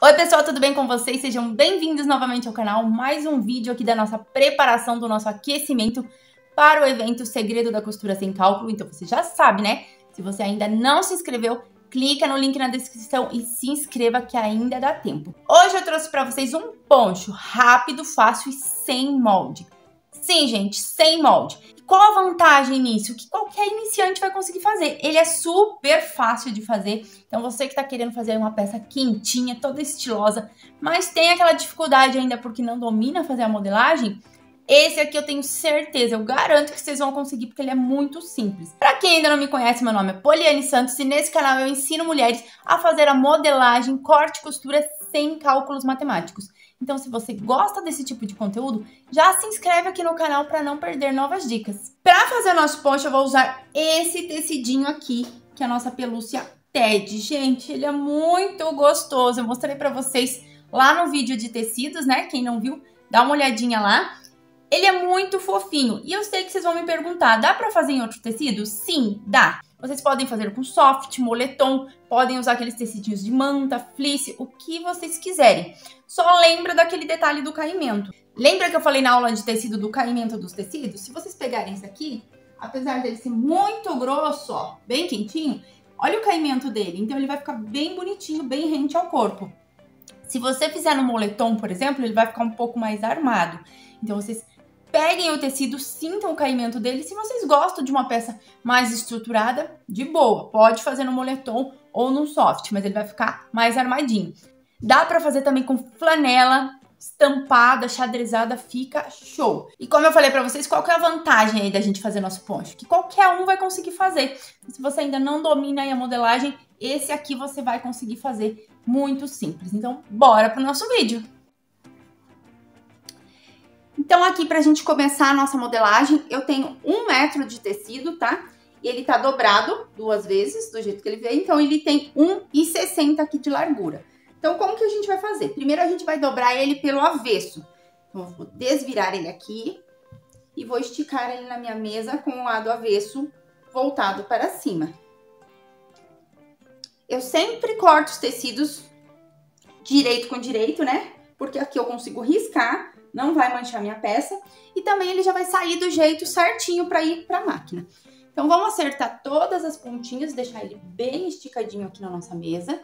Oi pessoal, tudo bem com vocês? Sejam bem-vindos novamente ao canal. Mais um vídeo aqui da nossa preparação do nosso aquecimento para o evento Segredo da Costura Sem Cálculo. Então você já sabe, né? Se você ainda não se inscreveu, clica no link na descrição e se inscreva que ainda dá tempo. Hoje eu trouxe para vocês um poncho rápido, fácil e sem molde. Sim, gente, sem molde. Qual a vantagem nisso? Que qualquer iniciante vai conseguir fazer. Ele é super fácil de fazer. Então você que está querendo fazer uma peça quentinha, toda estilosa, mas tem aquela dificuldade ainda porque não domina fazer a modelagem, esse aqui eu tenho certeza, eu garanto que vocês vão conseguir porque ele é muito simples. Para quem ainda não me conhece, meu nome é Poliane Santos e nesse canal eu ensino mulheres a fazer a modelagem, corte e costura sem cálculos matemáticos. Então, se você gosta desse tipo de conteúdo, já se inscreve aqui no canal para não perder novas dicas. Para fazer o nosso poncho, eu vou usar esse tecidinho aqui, que é a nossa pelúcia TED. Gente, ele é muito gostoso. Eu mostrei para vocês lá no vídeo de tecidos, né? Quem não viu, dá uma olhadinha lá. Ele é muito fofinho. E eu sei que vocês vão me perguntar, dá para fazer em outro tecido? Sim, dá. Vocês podem fazer com soft, moletom, podem usar aqueles tecidinhos de manta, fleece, o que vocês quiserem. Só lembra daquele detalhe do caimento. Lembra que eu falei na aula de tecido do caimento dos tecidos? Se vocês pegarem esse aqui, apesar dele ser muito grosso, ó, bem quentinho, olha o caimento dele. Então ele vai ficar bem bonitinho, bem rente ao corpo. Se você fizer no moletom, por exemplo, ele vai ficar um pouco mais armado. Então vocês peguem o tecido, sintam o caimento dele. Se vocês gostam de uma peça mais estruturada, de boa. Pode fazer no moletom ou no soft, mas ele vai ficar mais armadinho. Dá pra fazer também com flanela, estampada, xadrezada, fica show. E como eu falei pra vocês, qual que é a vantagem aí da gente fazer nosso poncho? Que qualquer um vai conseguir fazer. Se você ainda não domina aí a modelagem, esse aqui você vai conseguir fazer muito simples. Então, bora pro nosso vídeo. Então, aqui pra gente começar a nossa modelagem, eu tenho 1 metro de tecido, tá? E ele tá dobrado 2 vezes, do jeito que ele veio, então ele tem 1,60 aqui de largura. Então, como que a gente vai fazer? Primeiro, a gente vai dobrar ele pelo avesso. Então, eu vou desvirar ele aqui e vou esticar ele na minha mesa com o lado avesso voltado para cima. Eu sempre corto os tecidos direito com direito, né? Porque aqui eu consigo riscar, não vai manchar minha peça. E também ele já vai sair do jeito certinho para ir para a máquina. Então, vamos acertar todas as pontinhas, deixar ele bem esticadinho aqui na nossa mesa.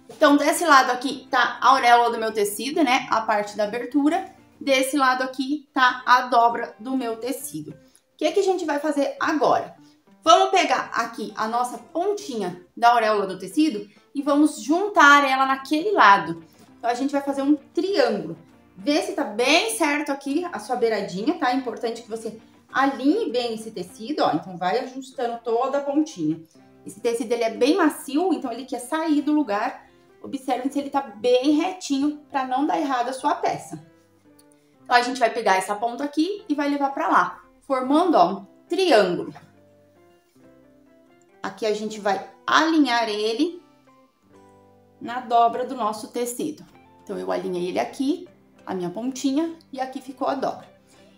Então, desse lado aqui tá a auréola do meu tecido, né? A parte da abertura. Desse lado aqui tá a dobra do meu tecido. O que que a gente vai fazer agora? Vamos pegar aqui a nossa pontinha da auréola do tecido e vamos juntar ela naquele lado. Então, a gente vai fazer um triângulo. Vê se tá bem certo aqui a sua beiradinha, tá? É importante que você alinhe bem esse tecido, ó. Então, vai ajustando toda a pontinha. Esse tecido, ele é bem macio, então ele quer sair do lugar. Observe se ele tá bem retinho para não dar errado a sua peça. Então, a gente vai pegar essa ponta aqui e vai levar para lá, formando, ó, um triângulo. Aqui a gente vai alinhar ele na dobra do nosso tecido. Então, eu alinhei ele aqui, a minha pontinha, e aqui ficou a dobra.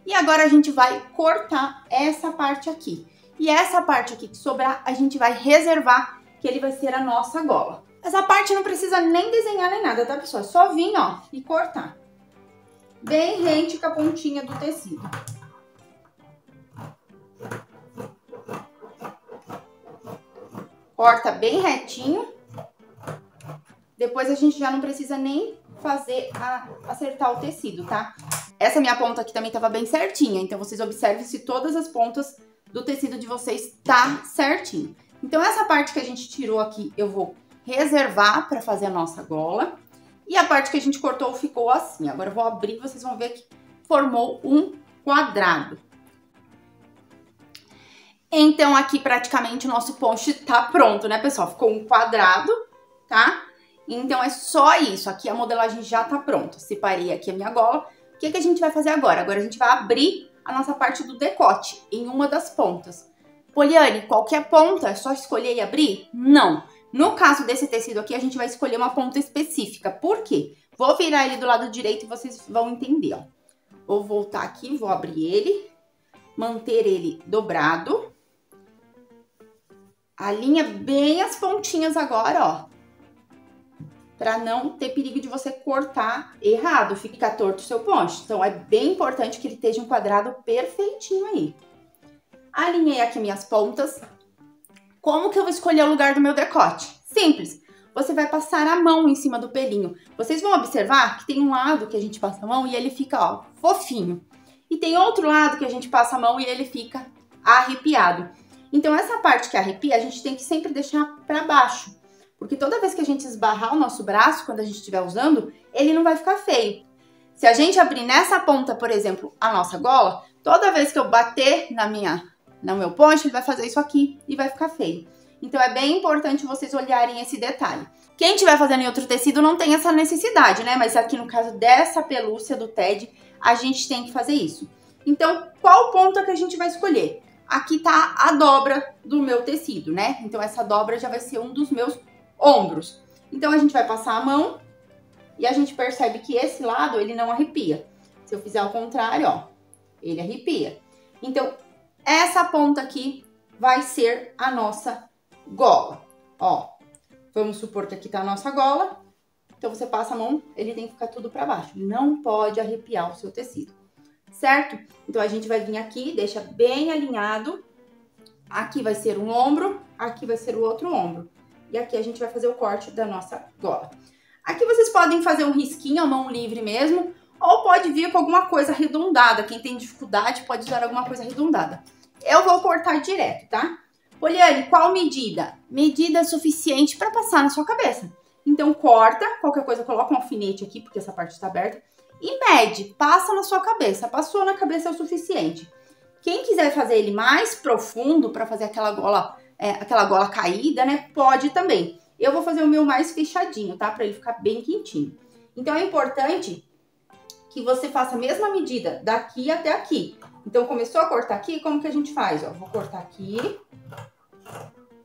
E agora a gente vai cortar essa parte aqui. E essa parte aqui que sobrar, a gente vai reservar, que ele vai ser a nossa gola. Essa parte não precisa nem desenhar nem nada, tá, pessoal? É só vir, ó, e cortar. Bem rente com a pontinha do tecido. Corta bem retinho. Depois a gente já não precisa nem acertar o tecido, tá? Essa minha ponta aqui também tava bem certinha, então vocês observem se todas as pontas do tecido de vocês tá certinho. Então, essa parte que a gente tirou aqui, eu vou reservar para fazer a nossa gola. E a parte que a gente cortou ficou assim. Agora eu vou abrir e vocês vão ver que formou um quadrado. Então, aqui praticamente o nosso poncho tá pronto, né, pessoal? Ficou um quadrado, tá? Então, é só isso. Aqui a modelagem já tá pronta. Separei aqui a minha gola. O que que a gente vai fazer agora? Agora a gente vai abrir a nossa parte do decote em uma das pontas. Poliane, qualquer ponta, é só escolher e abrir? Não. No caso desse tecido aqui, a gente vai escolher uma ponta específica. Por quê? Vou virar ele do lado direito e vocês vão entender, ó. Vou voltar aqui, vou abrir ele, manter ele dobrado. Alinha bem as pontinhas agora, ó. Pra não ter perigo de você cortar errado, ficar torto o seu poncho. Então, é bem importante que ele esteja um quadrado perfeitinho aí. Alinhei aqui minhas pontas. Como que eu vou escolher o lugar do meu decote? Simples. Você vai passar a mão em cima do pelinho. Vocês vão observar que tem um lado que a gente passa a mão e ele fica, ó, fofinho. E tem outro lado que a gente passa a mão e ele fica arrepiado. Então, essa parte que arrepia, a gente tem que sempre deixar pra baixo. Porque toda vez que a gente esbarrar o nosso braço, quando a gente estiver usando, ele não vai ficar feio. Se a gente abrir nessa ponta, por exemplo, a nossa gola, toda vez que eu bater no meu poncho, ele vai fazer isso aqui e vai ficar feio. Então, é bem importante vocês olharem esse detalhe. Quem estiver fazendo em outro tecido não tem essa necessidade, né? Mas aqui no caso dessa pelúcia do TED, a gente tem que fazer isso. Então, qual ponta que a gente vai escolher? Aqui tá a dobra do meu tecido, né? Então, essa dobra já vai ser um dos meus ombros. Então, a gente vai passar a mão e a gente percebe que esse lado, ele não arrepia. Se eu fizer ao contrário, ó, ele arrepia. Então, essa ponta aqui vai ser a nossa gola. Ó, vamos supor que aqui tá a nossa gola. Então, você passa a mão, ele tem que ficar tudo pra baixo. Não pode arrepiar o seu tecido, certo? Então, a gente vai vir aqui, deixa bem alinhado. Aqui vai ser um ombro, aqui vai ser o outro ombro. E aqui a gente vai fazer o corte da nossa gola. Aqui vocês podem fazer um risquinho, a mão livre mesmo, ou pode vir com alguma coisa arredondada. Quem tem dificuldade pode usar alguma coisa arredondada. Eu vou cortar direto, tá? Poliane, qual medida? Medida suficiente para passar na sua cabeça. Então, corta, qualquer coisa, coloca um alfinete aqui, porque essa parte está aberta, e mede, passa na sua cabeça. Passou na cabeça é o suficiente. Quem quiser fazer ele mais profundo, para fazer aquela gola caída, né? Pode também. Eu vou fazer o meu mais fechadinho, tá? Para ele ficar bem quentinho. Então, é importante que você faça a mesma medida daqui até aqui. Então, começou a cortar aqui, como que a gente faz? Ó, vou cortar aqui.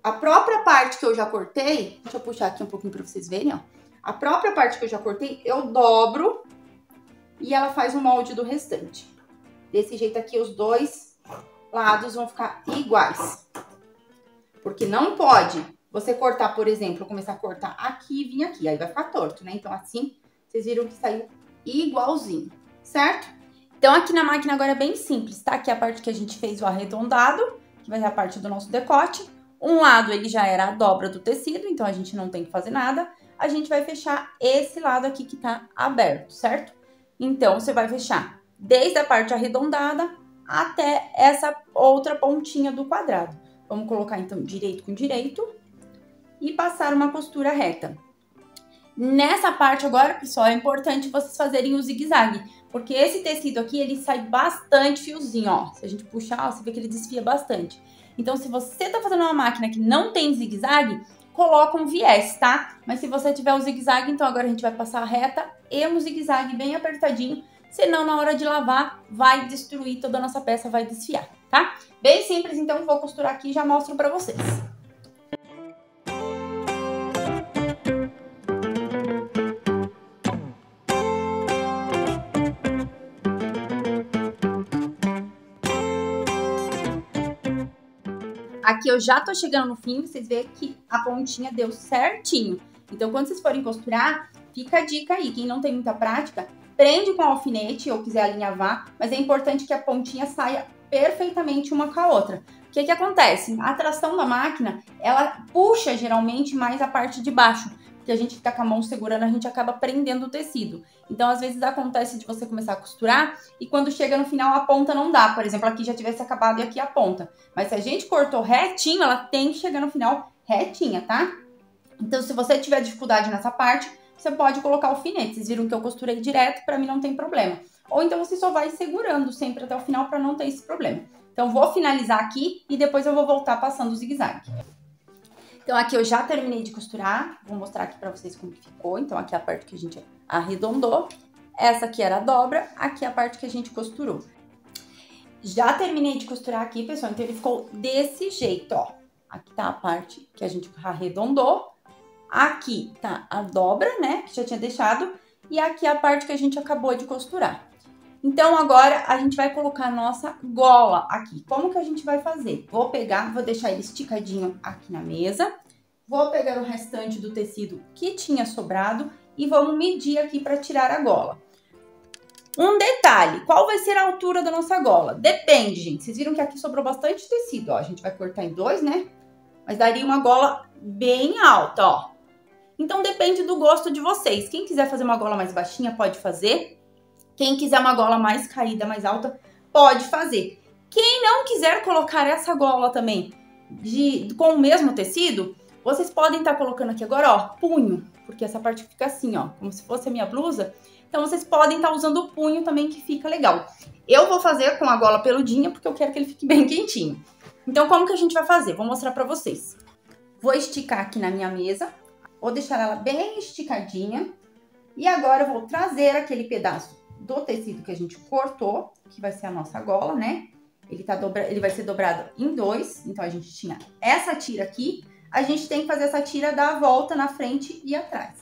A própria parte que eu já cortei, deixa eu puxar aqui um pouquinho para vocês verem, ó. A própria parte que eu já cortei, eu dobro e ela faz o molde do restante. Desse jeito aqui, os dois lados vão ficar iguais. Porque não pode você cortar, por exemplo, começar a cortar aqui e vir aqui. Aí vai ficar torto, né? Então, assim, vocês viram que saiu igualzinho, certo? Então, aqui na máquina agora é bem simples, tá? Aqui é a parte que a gente fez o arredondado, que vai ser a parte do nosso decote. Um lado, ele já era a dobra do tecido, então a gente não tem que fazer nada. A gente vai fechar esse lado aqui que tá aberto, certo? Então, você vai fechar desde a parte arredondada até essa outra pontinha do quadrado. Vamos colocar, então, direito com direito e passar uma costura reta. Nessa parte agora, pessoal, é importante vocês fazerem o zigue-zague, porque esse tecido aqui, ele sai bastante fiozinho, ó. Se a gente puxar, ó, você vê que ele desfia bastante. Então, se você tá fazendo uma máquina que não tem zigue-zague, coloca um viés, tá? Mas se você tiver o zigue-zague, então agora a gente vai passar a reta e um zigue-zague bem apertadinho, senão na hora de lavar vai destruir toda a nossa peça, vai desfiar, tá? Bem simples, então vou costurar aqui e já mostro pra vocês. Aqui eu já tô chegando no fim, vocês veem que a pontinha deu certinho. Então, quando vocês forem costurar, fica a dica aí. Quem não tem muita prática, prende com alfinete ou quiser alinhavar, mas é importante que a pontinha saia perfeitamente uma com a outra. O que que acontece? A tração da máquina, ela puxa geralmente mais a parte de baixo, porque a gente fica com a mão segurando, a gente acaba prendendo o tecido. Então, às vezes acontece de você começar a costurar e quando chega no final a ponta não dá. Por exemplo, aqui já tivesse acabado e aqui a ponta. Mas se a gente cortou retinho, ela tem que chegar no final retinha, tá? Então, se você tiver dificuldade nessa parte, você pode colocar alfinete. Vocês viram que eu costurei direto, pra mim não tem problema. Ou então você só vai segurando sempre até o final pra não ter esse problema. Então, vou finalizar aqui e depois eu vou voltar passando o zigue-zague. Então, aqui eu já terminei de costurar. Vou mostrar aqui pra vocês como que ficou. Então, aqui é a parte que a gente arredondou. Essa aqui era a dobra. Aqui é a parte que a gente costurou. Já terminei de costurar aqui, pessoal. Então, ele ficou desse jeito, ó. Aqui tá a parte que a gente arredondou. Aqui tá a dobra, né? Que já tinha deixado. E aqui é a parte que a gente acabou de costurar. Então, agora a gente vai colocar a nossa gola aqui. Como que a gente vai fazer? Vou pegar, vou deixar ele esticadinho aqui na mesa. Vou pegar o restante do tecido que tinha sobrado e vamos medir aqui para tirar a gola. Um detalhe, qual vai ser a altura da nossa gola? Depende, gente. Vocês viram que aqui sobrou bastante tecido, ó. A gente vai cortar em 2, né? Mas daria uma gola bem alta, ó. Então, depende do gosto de vocês. Quem quiser fazer uma gola mais baixinha, pode fazer. Quem quiser uma gola mais caída, mais alta, pode fazer. Quem não quiser colocar essa gola também com o mesmo tecido, vocês podem estar colocando aqui agora, ó, punho. Porque essa parte fica assim, ó, como se fosse a minha blusa. Então, vocês podem estar usando o punho também, que fica legal. Eu vou fazer com a gola peludinha, porque eu quero que ele fique bem quentinho. Então, como que a gente vai fazer? Vou mostrar pra vocês. Vou esticar aqui na minha mesa. Vou deixar ela bem esticadinha. E agora eu vou trazer aquele pedaço do tecido que a gente cortou, que vai ser a nossa gola, né? Ele vai ser dobrado em 2. Então, a gente tinha essa tira aqui. A gente tem que fazer essa tira dar a volta na frente e atrás.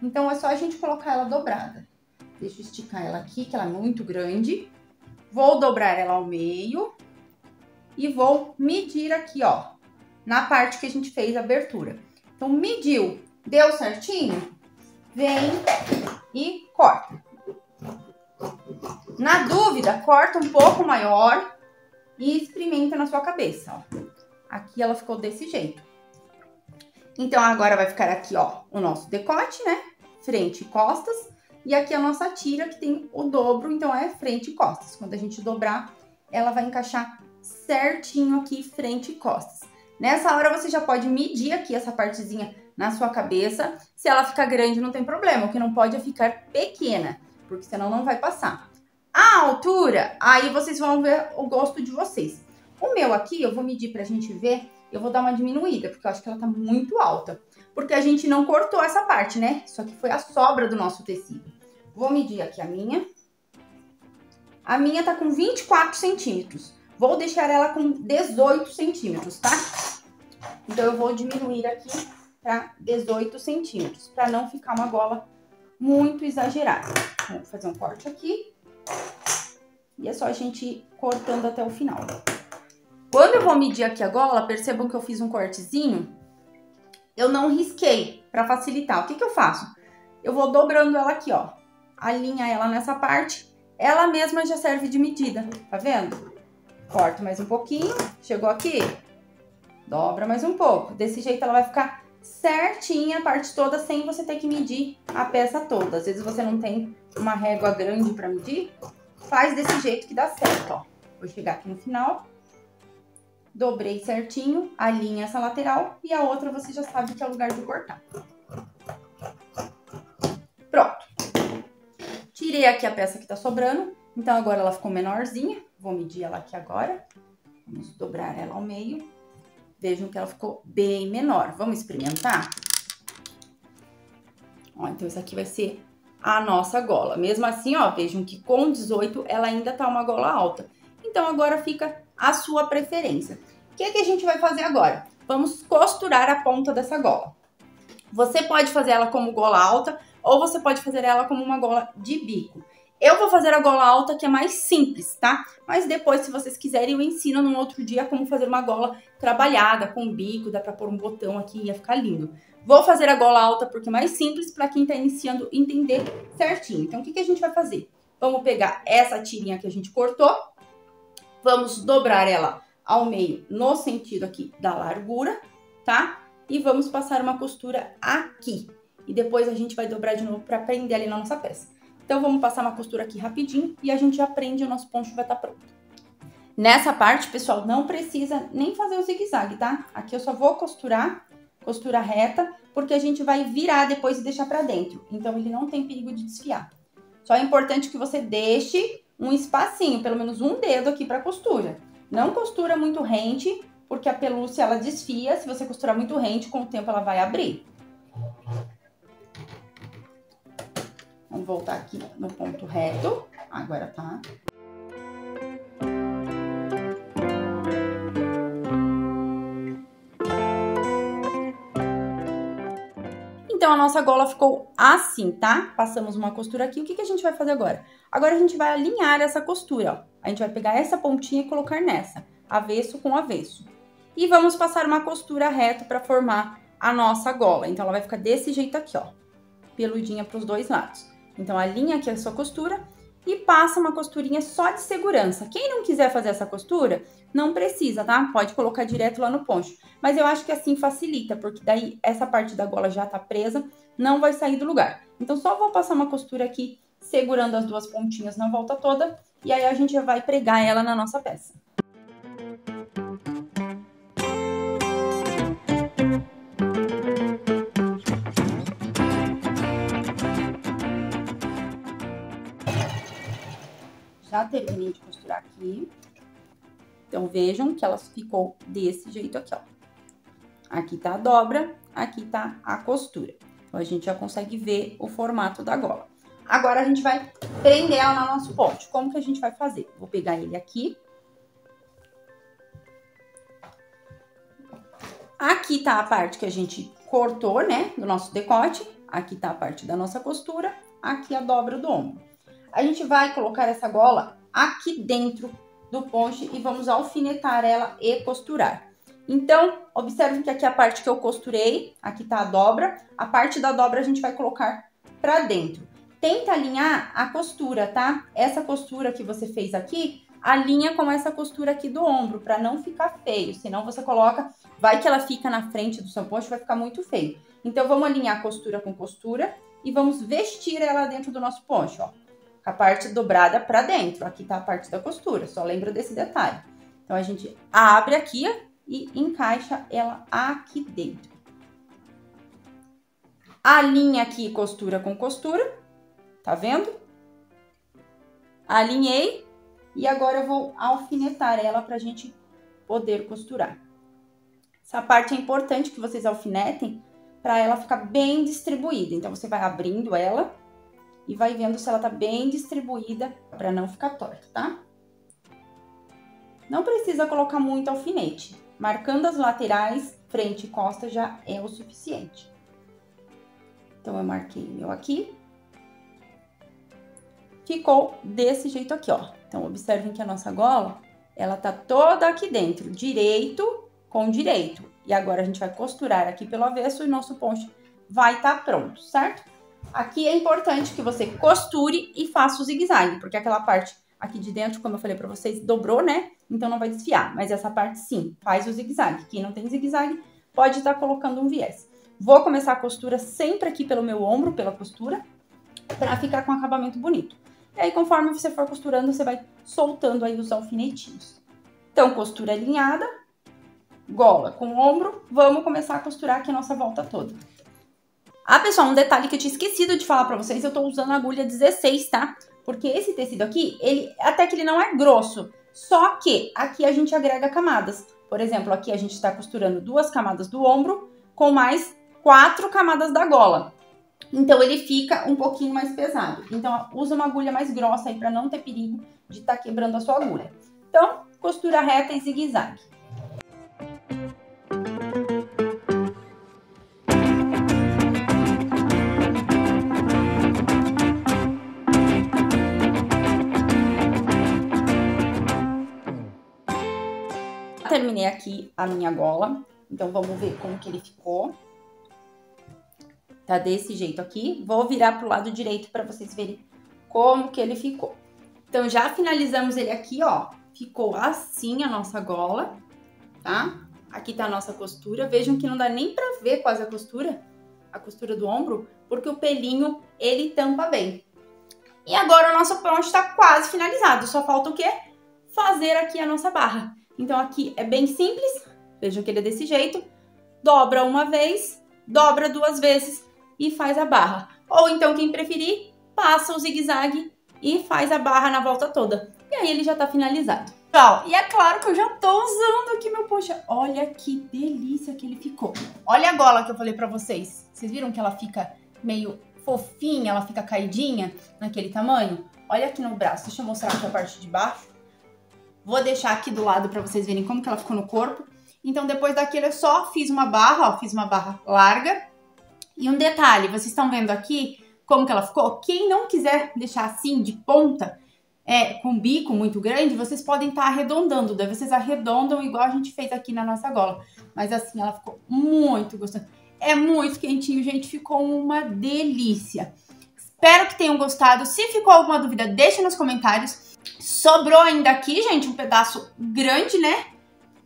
Então, é só a gente colocar ela dobrada. Deixa eu esticar ela aqui, que ela é muito grande. Vou dobrar ela ao meio. E vou medir aqui, ó, na parte que a gente fez a abertura. Então, mediu, deu certinho? Vem e corta. Na dúvida, corta um pouco maior e experimenta na sua cabeça, ó. Aqui ela ficou desse jeito. Então, agora vai ficar aqui, ó, o nosso decote, né? Frente e costas. E aqui a nossa tira, que tem o dobro, então é frente e costas. Quando a gente dobrar, ela vai encaixar certinho aqui, frente e costas. Nessa hora, você já pode medir aqui essa partezinha na sua cabeça. Se ela ficar grande, não tem problema. O que não pode é ficar pequena, porque senão não vai passar. A altura, aí vocês vão ver o gosto de vocês. O meu aqui, eu vou medir pra gente ver, eu vou dar uma diminuída, porque eu acho que ela tá muito alta. Porque a gente não cortou essa parte, né? Isso aqui foi a sobra do nosso tecido. Vou medir aqui a minha. A minha tá com 24 centímetros. Vou deixar ela com 18 centímetros, tá? Então, eu vou diminuir aqui para 18 centímetros, para não ficar uma gola muito exagerada. Vou fazer um corte aqui. E é só a gente ir cortando até o final. Quando eu vou medir aqui a gola, percebam que eu fiz um cortezinho. Eu não risquei, para facilitar. O que que eu faço? Eu vou dobrando ela aqui, ó. Alinha ela nessa parte. Ela mesma já serve de medida, tá vendo? Corto mais um pouquinho, chegou aqui, dobra mais um pouco. Desse jeito ela vai ficar certinha a parte toda, sem você ter que medir a peça toda. Às vezes você não tem uma régua grande pra medir, faz desse jeito que dá certo, ó. Vou chegar aqui no final, dobrei certinho, alinha essa lateral e a outra você já sabe que é o lugar de cortar. Pronto. Tirei aqui a peça que tá sobrando, então agora ela ficou menorzinha. Vou medir ela aqui agora. Vamos dobrar ela ao meio. Vejam que ela ficou bem menor. Vamos experimentar? Ó, então essa aqui vai ser a nossa gola. Mesmo assim, ó, vejam que com 18 ela ainda tá uma gola alta. Então agora fica a sua preferência. O que que a gente vai fazer agora? Vamos costurar a ponta dessa gola. Você pode fazer ela como gola alta ou você pode fazer ela como uma gola de bico. Eu vou fazer a gola alta, que é mais simples, tá? Mas depois, se vocês quiserem, eu ensino num outro dia como fazer uma gola trabalhada, com bico, dá pra pôr um botão aqui, ia ficar lindo. Vou fazer a gola alta porque é mais simples pra quem tá iniciando entender certinho. Então, o que que a gente vai fazer? Vamos pegar essa tirinha que a gente cortou, vamos dobrar ela ao meio no sentido aqui da largura, tá? E vamos passar uma costura aqui. E depois a gente vai dobrar de novo pra prender ali na nossa peça. Então, vamos passar uma costura aqui rapidinho e a gente já prende e o nosso poncho vai estar pronto. Nessa parte, pessoal, não precisa nem fazer o zigue-zague, tá? Aqui eu só vou costurar, costura reta, porque a gente vai virar depois e deixar pra dentro. Então, ele não tem perigo de desfiar. Só é importante que você deixe um espacinho, pelo menos um dedo aqui pra costura. Não costura muito rente, porque a pelúcia, ela desfia. Se você costurar muito rente, com o tempo ela vai abrir. Vamos voltar aqui no ponto reto. Agora tá. Então, a nossa gola ficou assim, tá? Passamos uma costura aqui. O que a gente vai fazer agora? Agora, a gente vai alinhar essa costura, ó. A gente vai pegar essa pontinha e colocar nessa, avesso com avesso. E vamos passar uma costura reta para formar a nossa gola. Então, ela vai ficar desse jeito aqui, ó, peludinha para os dois lados. Então, alinha aqui a sua costura e passa uma costurinha só de segurança. Quem não quiser fazer essa costura, não precisa, tá? Pode colocar direto lá no poncho. Mas eu acho que assim facilita, porque daí essa parte da gola já tá presa, não vai sair do lugar. Então, só vou passar uma costura aqui, segurando as duas pontinhas na volta toda, e aí a gente já vai pregar ela na nossa peça. Já terminei de costurar aqui. Então, vejam que ela ficou desse jeito aqui, ó. Aqui tá a dobra, aqui tá a costura. Então, a gente já consegue ver o formato da gola. Agora, a gente vai prender ela no nosso poncho. Como que a gente vai fazer? Vou pegar ele aqui. Aqui tá a parte que a gente cortou, né, do nosso decote. Aqui tá a parte da nossa costura. Aqui a dobra do ombro. A gente vai colocar essa gola aqui dentro do poncho e vamos alfinetar ela e costurar. Então, observe que aqui a parte que eu costurei, aqui tá a dobra. A parte da dobra a gente vai colocar pra dentro. Tenta alinhar a costura, tá? Essa costura que você fez aqui, alinha com essa costura aqui do ombro, pra não ficar feio. Senão você coloca, vai que ela fica na frente do seu poncho, vai ficar muito feio. Então, vamos alinhar costura com costura e vamos vestir ela dentro do nosso poncho, ó. A parte dobrada pra dentro. Aqui tá a parte da costura, só lembra desse detalhe. Então, a gente abre aqui e encaixa ela aqui dentro. Alinha aqui costura com costura, tá vendo? Alinhei e agora eu vou alfinetar ela pra gente poder costurar. Essa parte é importante que vocês alfinetem pra ela ficar bem distribuída. Então, você vai abrindo ela e vai vendo se ela tá bem distribuída para não ficar torta, tá? Não precisa colocar muito alfinete. Marcando as laterais, frente e costa já é o suficiente. Então, eu marquei o meu aqui. Ficou desse jeito aqui, ó. Então, observem que a nossa gola, ela tá toda aqui dentro, direito com direito. E agora, a gente vai costurar aqui pelo avesso e nosso poncho vai estar pronto, certo? Aqui é importante que você costure e faça o zigue-zague, porque aquela parte aqui de dentro, como eu falei pra vocês, dobrou, né? Então não vai desfiar, mas essa parte sim, faz o zigue-zague. Quem não tem zigue-zague, pode estar colocando um viés. Vou começar a costura sempre aqui pelo meu ombro, pela costura, pra ficar com um acabamento bonito. E aí, conforme você for costurando, você vai soltando aí os alfinetinhos. Então, costura alinhada, gola com ombro, vamos começar a costurar aqui a nossa volta toda. Ah, pessoal, um detalhe que eu tinha esquecido de falar pra vocês, eu tô usando a agulha 16, tá? Porque esse tecido aqui, ele até que ele não é grosso, só que aqui a gente agrega camadas. Por exemplo, aqui a gente tá costurando 2 camadas do ombro com mais 4 camadas da gola. Então, ele fica um pouquinho mais pesado. Então, usa uma agulha mais grossa aí pra não ter perigo de estar quebrando a sua agulha. Então, costura reta e zigue-zague. Terminei aqui a minha gola, então vamos ver como que ele ficou. Tá desse jeito aqui. Vou virar pro lado direito para vocês verem como que ele ficou. Então, já finalizamos ele aqui, ó. Ficou assim a nossa gola, tá? Aqui tá a nossa costura. Vejam que não dá nem pra ver quase a costura do ombro, porque o pelinho, ele tampa bem. E agora o nosso poncho tá quase finalizado. Só falta o quê? Fazer aqui a nossa barra. Então, aqui é bem simples. Vejam que ele é desse jeito. Dobra uma vez, dobra 2 vezes e faz a barra. Ou então, quem preferir, passa o zigue-zague e faz a barra na volta toda. E aí, ele já tá finalizado. Pessoal, e é claro que eu já tô usando aqui meu poncho. Olha que delícia que ele ficou. Olha a gola que eu falei pra vocês. Vocês viram que ela fica meio fofinha, ela fica caidinha naquele tamanho? Olha aqui no braço. Deixa eu mostrar aqui a parte de baixo. Vou deixar aqui do lado pra vocês verem como que ela ficou no corpo. Então, depois daquilo, eu só fiz uma barra, ó. Fiz uma barra larga. E um detalhe, vocês estão vendo aqui como que ela ficou? Quem não quiser deixar assim, de ponta, com bico muito grande, vocês podem estar arredondando. Daí vocês arredondam igual a gente fez aqui na nossa gola. Mas assim, ela ficou muito gostosa. É muito quentinho, gente. Ficou uma delícia. Espero que tenham gostado. Se ficou alguma dúvida, deixa nos comentários. Sobrou ainda aqui, gente, um pedaço grande, né?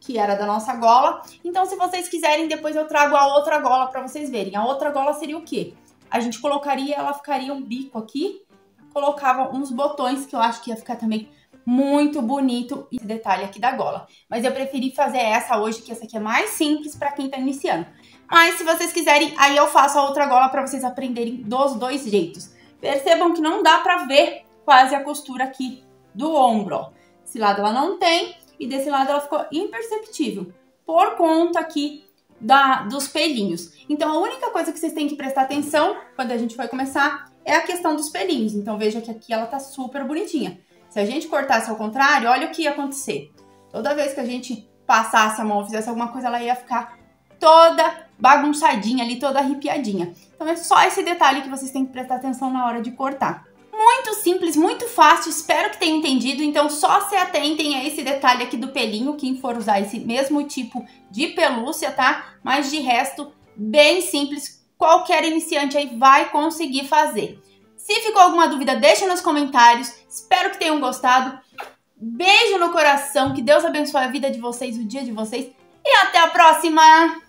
Que era da nossa gola. Então, se vocês quiserem, depois eu trago a outra gola pra vocês verem. A outra gola seria o quê? A gente colocaria, ela ficaria um bico aqui, colocava uns botões, que eu acho que ia ficar também muito bonito, esse detalhe aqui da gola. Mas eu preferi fazer essa hoje, que essa aqui é mais simples pra quem tá iniciando. Mas se vocês quiserem, aí eu faço a outra gola pra vocês aprenderem dos dois jeitos. Percebam que não dá pra ver quase a costura aqui do ombro, ó. Esse lado ela não tem e desse lado ela ficou imperceptível, por conta aqui dos pelinhos. Então a única coisa que vocês têm que prestar atenção quando a gente for começar é a questão dos pelinhos. Então veja que aqui ela tá super bonitinha. Se a gente cortasse ao contrário, olha o que ia acontecer. Toda vez que a gente passasse a mão ou fizesse alguma coisa, ela ia ficar toda bagunçadinha ali, toda arrepiadinha. Então é só esse detalhe que vocês têm que prestar atenção na hora de cortar. Muito simples, muito fácil, espero que tenham entendido. Então só se atentem a esse detalhe aqui do pelinho, quem for usar esse mesmo tipo de pelúcia, tá? Mas de resto, bem simples, qualquer iniciante aí vai conseguir fazer. Se ficou alguma dúvida, deixa nos comentários, espero que tenham gostado. Beijo no coração, que Deus abençoe a vida de vocês, o dia de vocês e até a próxima!